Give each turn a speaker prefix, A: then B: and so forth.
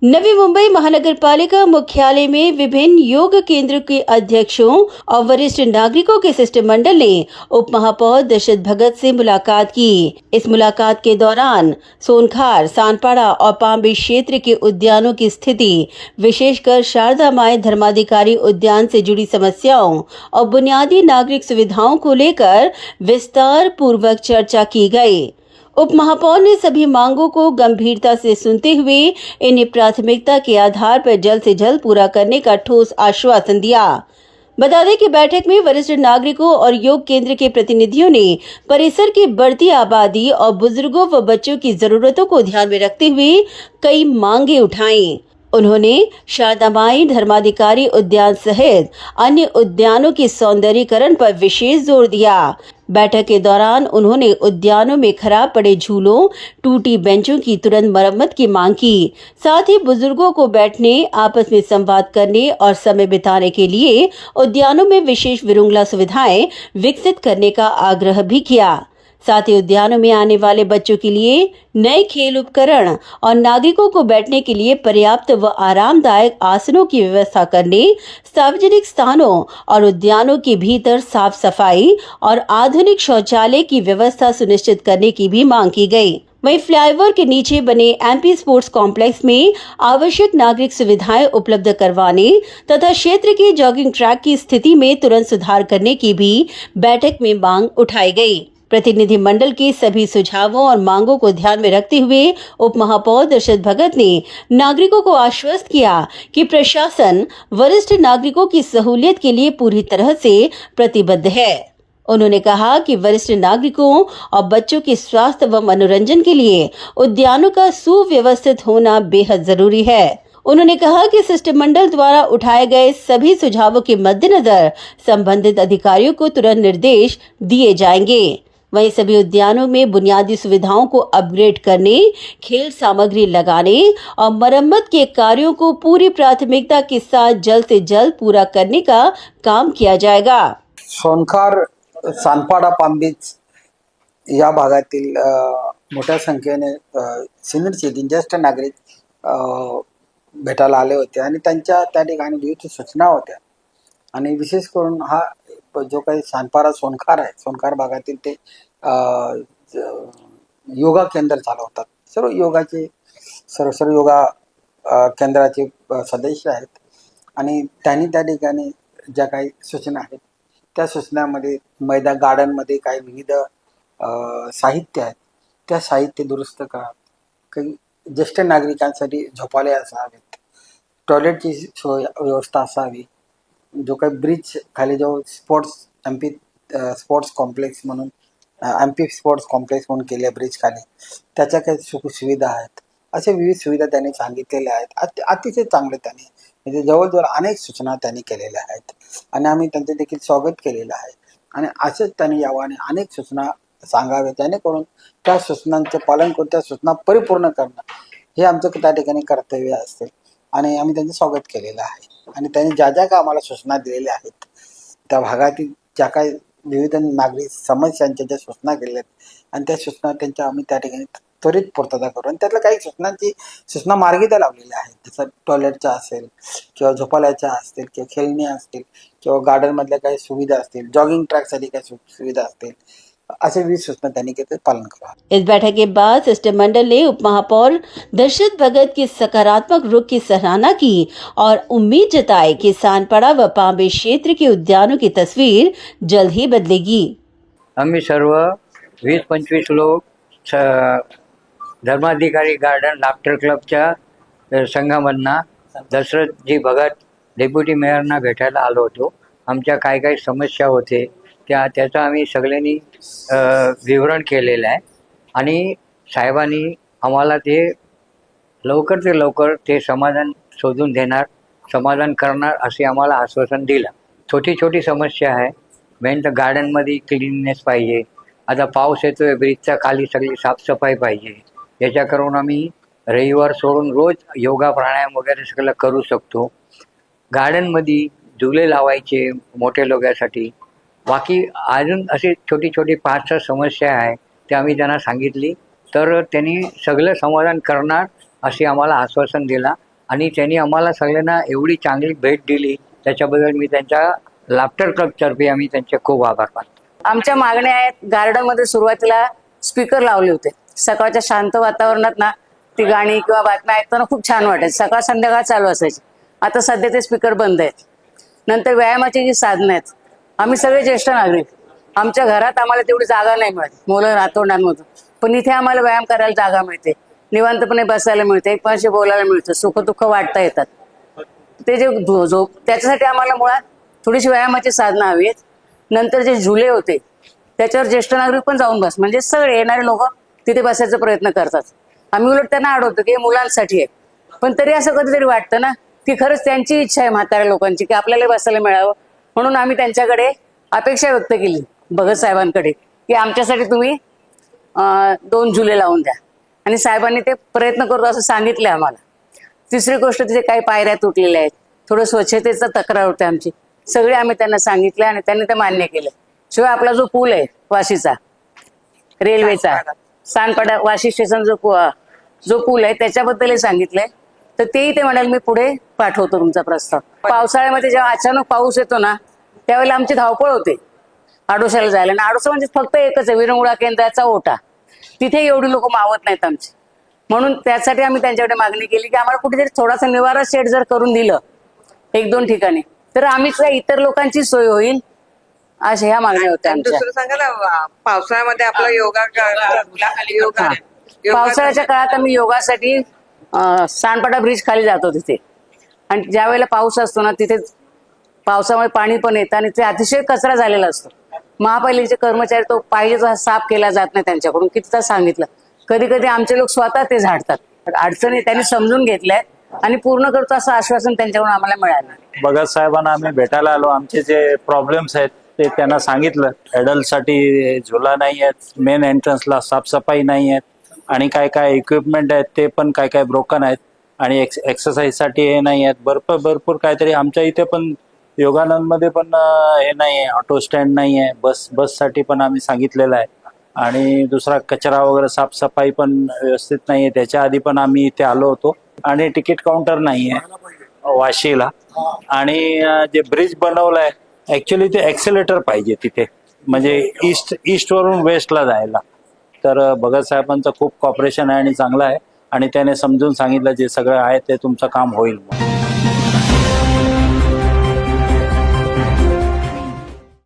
A: नवी मुंबई महानगर पालिका मुख्यालय में विभिन्न योग केंद्र के अध्यक्षों और वरिष्ठ नागरिकों के शिष्टमंडल ने उप महापौर दशरथ भगत से मुलाकात की। इस मुलाकात के दौरान सोनखार, सानपाड़ा और पाम्बे क्षेत्र के उद्यानों की स्थिति, विशेषकर शारदा माई धर्माधिकारी उद्यान से जुड़ी समस्याओं और बुनियादी नागरिक सुविधाओं को लेकर विस्तार पूर्वक चर्चा की गई। उप महापौर ने सभी मांगों को गंभीरता से सुनते हुए इन्हें प्राथमिकता के आधार पर जल्द से जल्द पूरा करने का ठोस आश्वासन दिया। बता दें कि बैठक में वरिष्ठ नागरिकों और योग केंद्र के प्रतिनिधियों ने परिसर की बढ़ती आबादी और बुजुर्गों व बच्चों की जरूरतों को ध्यान में रखते हुए कई मांगे उठाई। उन्होंने शारदा माई धर्माधिकारी उद्यान सहित अन्य उद्यानों के सौंदर्यीकरण पर विशेष जोर दिया। बैठक के दौरान उन्होंने उद्यानों में खराब पड़े झूलों, टूटी बेंचों की तुरंत मरम्मत की मांग की। साथ ही बुजुर्गों को बैठने, आपस में संवाद करने और समय बिताने के लिए उद्यानों में विशेष विरुंगला सुविधाएं विकसित करने का आग्रह भी किया। साथ ही उद्यानों में आने वाले बच्चों के लिए नए खेल उपकरण और नागरिकों को बैठने के लिए पर्याप्त व आरामदायक आसनों की व्यवस्था करने, सार्वजनिक स्थानों और उद्यानों के भीतर साफ सफाई और आधुनिक शौचालय की व्यवस्था सुनिश्चित करने की भी मांग की गई। वहीं फ्लाईओवर के नीचे बने एमपी स्पोर्ट्स कॉम्प्लेक्स में आवश्यक नागरिक सुविधाएं उपलब्ध करवाने तथा क्षेत्र के जॉगिंग ट्रैक की स्थिति में तुरंत सुधार करने की भी बैठक में मांग उठाई गई। प्रतिनिधि मंडल के सभी सुझावों और मांगों को ध्यान में रखते हुए उप महापौर दशरथ भगत ने नागरिकों को आश्वस्त किया कि प्रशासन वरिष्ठ नागरिकों की सहूलियत के लिए पूरी तरह से प्रतिबद्ध है। उन्होंने कहा कि वरिष्ठ नागरिकों और बच्चों के स्वास्थ्य व मनोरंजन के लिए उद्यानों का सुव्यवस्थित होना बेहद जरूरी है। उन्होंने कहा कि शिष्टमंडल द्वारा उठाए गए सभी सुझावों के मद्देनजर संबंधित अधिकारियों को तुरंत निर्देश दिए जाएंगे। वहीं सभी उद्यानों में बुनियादी सुविधाओं को अपग्रेड करने, खेल सामग्री लगाने और मरम्मत के कार्यों को पूरी प्राथमिकता के साथ जल्द से जल्द पूरा करने का काम किया जाएगा।
B: सोनखार, सानपाडा, पांबीच या भागातील मोठ्या संख्येने सिनियर सिटीजन, ज्येष्ठ नागरिक भेटायला आले होते आणि त्यांच्या त्या ठिकाणी विविध सूचना होत्या आणि विशेष करून हा जो काही सानपाडा सोनखार आहे, सोनखार भागातील ते योगा केंद्र चालवतात। सर्व योगाचे सर्व योगा केंद्राचे सदस्य आहेत आणि त्यांनी त्या ठिकाणी ज्या काही सूचना आहेत त्या सूचनामध्ये मैदान गार्डनमध्ये काही विविध साहित्य आहेत, त्या साहित्य दुरुस्त करा, काही ज्येष्ठ नागरिकांसाठी झोपालय असावेत, टॉयलेटची सोय व्यवस्था असावी, जो काही ब्रिज खाली जो स्पोर्ट्स कॉम्प्लेक्स म्हणून एमपी स्पोर्ट्स कॉम्प्लेक्स म्हणून केले ब्रिज खाली, त्याच्या काही सुखसुविधा आहेत, असे विविध सुविधा त्यांनी सांगितलेल्या आहेत। अतिशय चांगले त्यांनी म्हणजे जवळजवळ अनेक सूचना त्यांनी केलेल्या आहेत आणि आम्ही त्यांचे देखील स्वागत केलेलं आहे आणि असेच त्यांनी यावं आणि अनेक सूचना सांगाव्या जेणेकरून त्या सूचनांचे पालन करून त्या सूचना परिपूर्ण करणं हे आमचं त्या ठिकाणी कर्तव्य असते आणि आम्ही त्यांचं स्वागत केलेलं आहे आणि त्यांनी ज्या ज्या आम्हाला सूचना दिलेल्या आहेत त्या भागातील ज्या काही विविध नागरिक समस्यांच्या ज्या सूचना केलेल्या आहेत आणि त्या सूचना त्यांच्या आम्ही त्या ठिकाणी त्वरित पूर्तता करू आणि त्यातल्या काही सूचना मार्गीता लावलेल्या आहेत, जसं टॉयलेटच्या असेल किंवा झोपालयाच्या असतील किंवा खेळणी असतील किंवा गार्डनमधल्या काही सुविधा असतील, जॉगिंग ट्रॅकसाठी काही सुविधा असतील, ऐसे विविध सूचना देने के पालन करा।
A: इस बैठक के बाद शिष्टमंडल ने उप महापौर दशरथ भगत के सकारात्मक रुख की सराहना की और उम्मीद जताई कि सानपाड़ा व पाम्बे क्षेत्र के उद्यानों की तस्वीर जल्द ही बदलेगी।
C: आम्ही सर्व 20-25 लोक धर्माधिकारी गार्डन लाफ्टर क्लबच्या संघामधनं दशरथजी भगत डेप्युटी मेयरना भेटायला आलो होतो। आमच्या काय काय समस्या होते त्याचं आम्ही सगळ्यांनी विवरण केलेलं आहे आणि साहेबांनी आम्हाला ते लवकर ते समाधान शोधून देणार, समाधान करणार असे आम्हाला आश्वासन दिलं। छोटी समस्या आहे, मेन तर गार्डनमध्ये क्लीननेस पाहिजे। आता पाऊस येतोय, ब्रिजच्या खाली सगळी साफसफाई पाहिजे, याच्या करून आम्ही रविवार सोडून रोज योगा प्राणायाम वगैरे सगळं करू शकतो। गार्डनमध्ये झुले लावायचे मोठे लोकांसाठी, बाकी अजून अशी छोटी 5-6 समस्या आहे त्या आम्ही त्यांना सांगितली तर त्यांनी सगळं समाधान करणार असे आम्हाला आश्वासन दिला आणि त्यांनी आम्हाला सगळ्यांना एवढी चांगली भेट दिली, त्याच्याबद्दल मी त्यांच्या लाफ्टर क्लबतर्फे आम्ही त्यांचे खूप आभार मानतो.
D: आमच्या मागण्या आहेत, गार्डनमध्ये सुरुवातीला स्पीकर लावले होते. सकाळच्या शांत वातावरणात ना ती गाणी किंवा बातम्या ऐकताना खूप छान वाटायचं. सकाळ संध्याकाळ चालू असायची. आता सध्या ते स्पीकर बंद आहेत. नंतर व्यायामाची जी साधनं आहेत, आम्ही सगळे ज्येष्ठ नागरिक, आमच्या घरात आम्हाला तेवढी जागा नाही मिळत मुलं नातवंडांमधून, पण इथे आम्हाला व्यायाम करायला जागा मिळते, निवांतपणे बसायला मिळते, एकमेकांशी बोलायला मिळतं, सुखदुःख वाटता येतात. ते जे झोप त्याच्यासाठी आम्हाला मुळात थोडीशी व्यायामाची साधनं हवी आहेत. नंतर जे झुले होते त्याच्यावर ज्येष्ठ नागरिक पण जाऊन बस, म्हणजे सगळे येणारे लोक तिथे बसायचा प्रयत्न करतात. आम्ही उलट त्यांना अडवतो की हे मुलांसाठी आहे, पण तरी असं कधीतरी वाटतं ना की खरंच त्यांची इच्छा आहे म्हाताऱ्या लोकांची की आपल्याला बसायला मिळावं. म्हणून आम्ही त्यांच्याकडे अपेक्षा व्यक्त केली भगत साहेबांकडे की आमच्यासाठी तुम्ही 2 झुले लावून द्या, आणि साहेबांनी ते प्रयत्न करतो असं सांगितलं आम्हाला. तिसरी गोष्ट, तिथे काही पायऱ्या तुटलेल्या आहेत, थोडं स्वच्छतेचा तक्रार होते आमची, सगळे आम्ही त्यांना सांगितलं आणि त्यांनी ते मान्य केलं. शिवाय आपला जो पूल आहे वाशीचा, रेल्वेचा सानपाडा वाशी स्टेशन जो पूल आहे त्याच्याबद्दलही सांगितलंय, तर तेही ते म्हणाले मी पुढे पाठवतो तुमचा प्रस्ताव. पावसाळ्यामध्ये जेव्हा अचानक पाऊस येतो ना त्यावेळेला आमची धावपळ होते आडोशाला जायला, आणि आडोसा म्हणजे फक्त एकच आहे, विरंगुळा केंद्राचा ओटा, तिथे एवढी लोक मावत नाहीत आमची. म्हणून त्यासाठी आम्ही त्यांच्याकडे मागणी केली की आम्हाला कुठेतरी थोडासा निवारा शेड जर करून दिलं 1-2 ठिकाणी, तर आम्ही इतर लोकांची सोय होईल, अशा ह्या मागण्या होत्या आमच्या.
E: दुसरं सांगा ना, पावसाळ्यामध्ये आपला योगा
D: पावसाळ्याच्या काळात आम्ही योगासाठी सांडपाडा ब्रिज खाली जातो तिथे, आणि ज्या वेळेला पाऊस असतो ना तिथे पावसामुळे पाणी पण येतं आणि ते अतिशय कचरा झालेला असतो. महापालिकेचे कर्मचारी तो पाहिजे तसा साफ केला जात नाही त्यांच्याकडून, कितीदा सांगितलं. कधी कधी आमचे लोक स्वतः ते झाडतात. अडचणी त्यांनी समजून घेतल्यात आणि पूर्ण करतो असं आश्वासन त्यांच्याकडून आम्हाला मिळालं.
F: भगत साहेबांना आम्ही भेटायला आलो. आमचे जे प्रॉब्लेम्स आहेत ते त्यांना सांगितलं. साठी झुला नाही आहेत, मेन एंट्रन्सला साफसफाई नाही आहेत, आणि काय काय इक्विपमेंट आहेत ते पण काय काय ब्रोकन आहेत, आणि एक्सरसाइजसाठी हे नाही आहेत. भरपूर काहीतरी. आमच्या इथे पण योगानंदमध्ये पण हे नाही आहे, ऑटो स्टँड नाही आहे, बससाठी पण आम्ही सांगितलेलं आहे. आणि दुसरा कचरा वगैरे साफसफाई पण व्यवस्थित नाही आहे. त्याच्या आधी पण आम्ही इथे आलो होतो. आणि तिकीट काउंटर नाही आहे वाशीला. आणि जे ब्रिज बनवलंय ऍक्च्युली ते एक्सेलेटर पाहिजे तिथे, म्हणजे ईस्टवरून वेस्टला जायला. तर भगत साहेबांचं खूप कॉपरेशन आहे आणि चांगलं आहे, आणि त्याने समजून सांगितलं जे सगळं आहे ते तुमचं काम होईल.